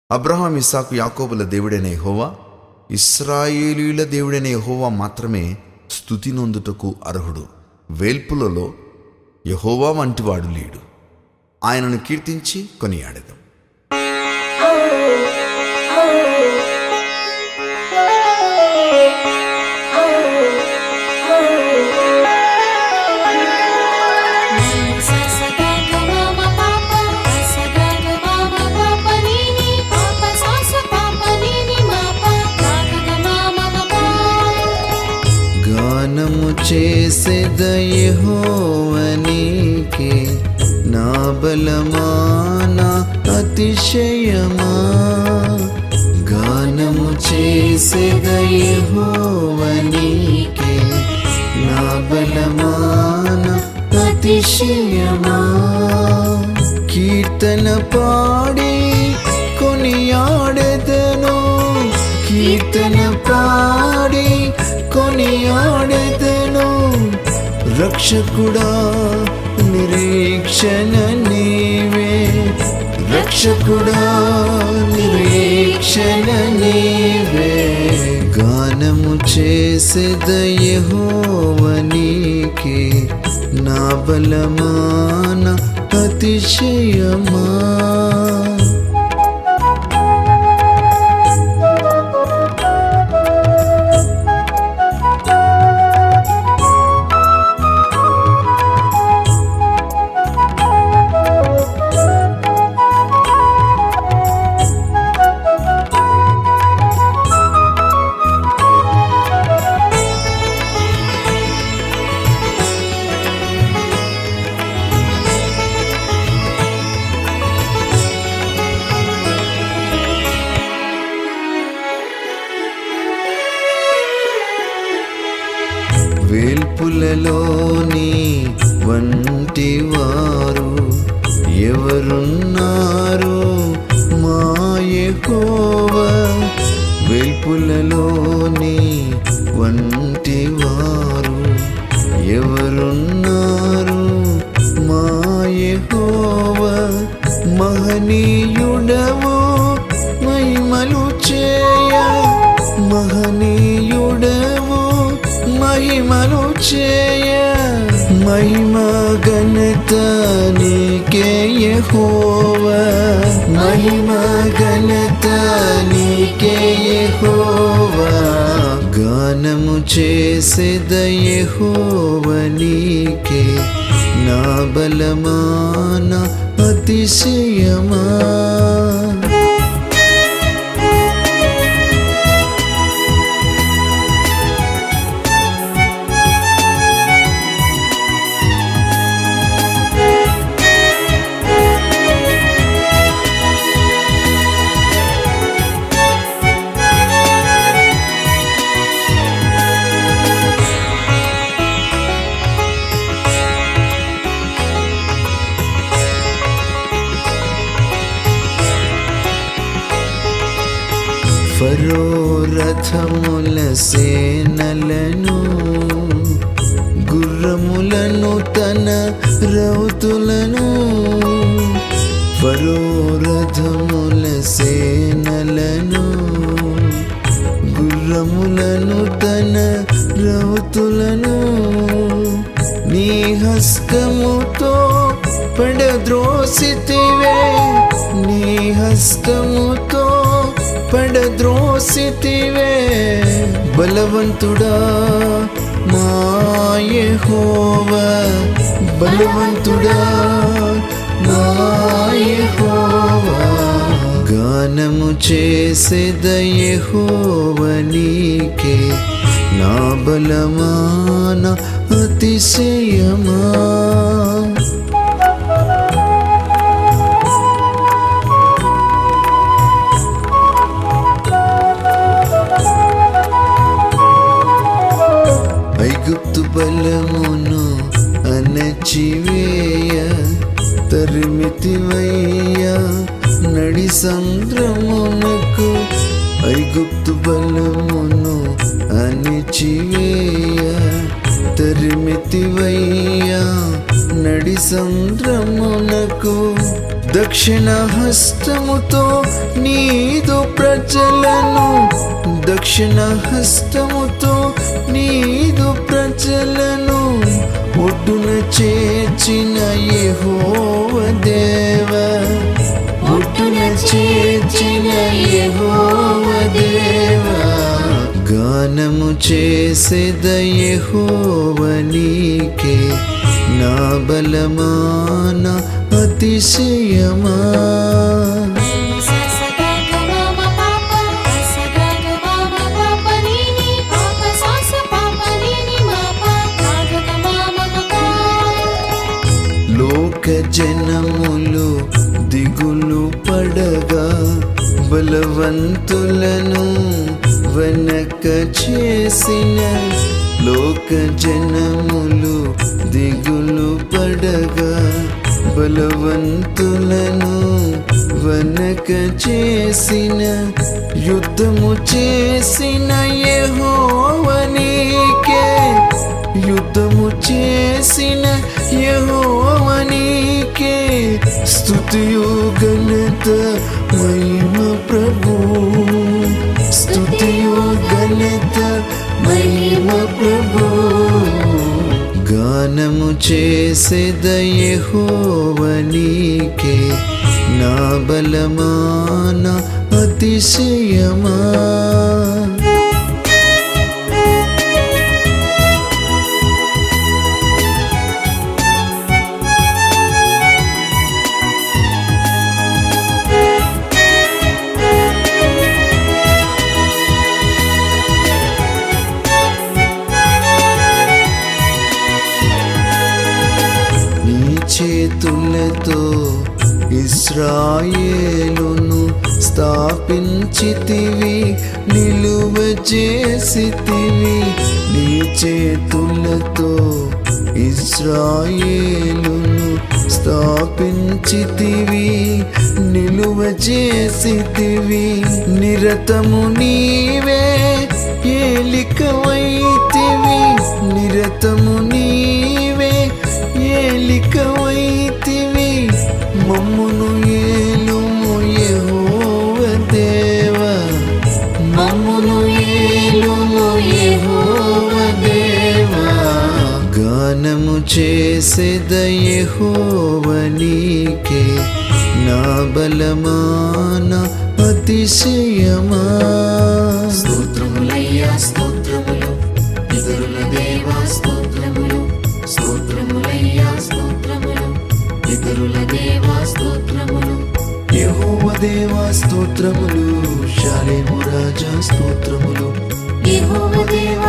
Abraham, ఇస్సాకు, యాకోబుల దేవుడైన యెహోవా, ఇశ్రాయేలీయుల దేవుడైన యెహోవా మాత్రమే స్తుతి నొందుటకు అర్హుడు. వేల్పులలో యెహోవా వంటివాడు లేడు. ఆయనను కీర్తించి కొనియాడెదం. గానము చేసెద యెహోవానికి, నా బలమా నా అతిశయమా. గానము చేసెద యెహోవానికి, నా బలమా నా అతిశయమా. కీర్తన పాడి కొనియాడెదను, కీర్తన పాడి కొనియాడెదను. రక్షకుడా నిరీక్షణ నీవే, రక్షకుడా నిరీక్షణ నీవే. గానము చేసెద యెహోవానికి, నా బలమా నా అతిశయమా. వేల్పులలోని వంటి వారు ఎవరున్నారు మా యెహోవా. వేల్పులలోని వంటి వారు ఎవరున్నారు మా యెహోవా. మహనీయుడవు మహిమలు చేయ, మహనీయుడవు మహిమను చేయ. మహిమ ఘనత నీకే యెహోవా, మహిమ ఘనత నీకే యెహోవా. గానము చేసెద యెహోవానికి, నా బలమా నా అతిశయమా. ఫరో రథముల సేనలను, గుర్రములను తన రౌతులను. ఫరో రథముల సేనలను, గుర్రములను తన రౌతులను. నీ హస్తముతో పడద్రోసితివే, నీ హస్తముతో పడద్రోసితివే. బలవంతుడా మా యెహోవా, బలవంతుడా మా యెహోవా. గానము చేసెద యెహోవానికి, నా బలమా నా అతిశయమా. ఐగుప్తు బలమును అణచివేయ, తరిమితివయ్యా నడి సంద్రమునకు. ఐగుప్తు బలమును అణచివేయ, తరిమితివయ్యా నడి సంద్రమునకు. దక్షిణ హస్తముతో నీ ప్రజలను దక్షిణ హస్తముతో నీదు ప్రజలను ఒడ్డున చేర్చిన యెహోవా దేవా, ఒడ్డున చేర్చిన యెహోవా దేవా. గానము చేసేద యెహోవా నీకే, నా బలమా నా అతిశయమా. లోక జనములు దిగులు పడగా బలవంతులను వెనక చేసిన, లోక జనములు దిగులు పడగా బలవంతులను వెనక చేసిన, యుద్ధము చేసిన యెహోవా నీకే, యుద్ధము చేసిన యెహోవా నీకే స్తుతియు ఘనత మహిమ ప్రభు, స్తుతియు ఘనత మహిమ ప్రభు. గానము చేసేద యెహోవా నీకే, నా బలమా నా అతిశయమా. చేతులతో ఇశ్రాయేలును స్థాపించితివి, నిలువ చేసితివి. నీ చేతులతో ఇశ్రాయేలును స్థాపించితివి, నిలువ చేసితివి. నిరతము నీవే ఏలికవైతివి, నిరతము నీవే ఏలికవైతివి. మమ్మును ఏలుము యెహోవా దేవా, మమ్మును ఏలుము యెహోవా దేవా. గానము చేసేద యెహోవా నీకే, నా బలమా నా అతిశయమా. స్తోత్రములయ్యా స్తోత్రములు, ఇతరుల దేవా స్తోత్రములు, స్తోత్రములయ్యా స్తోత్రములు, ఇతరుల దేవా స్తోత్రములు. యెహోవా దేవా స్తోత్రములు, షాలేము రాజా స్తోత్రములు, యెహోవా దేవా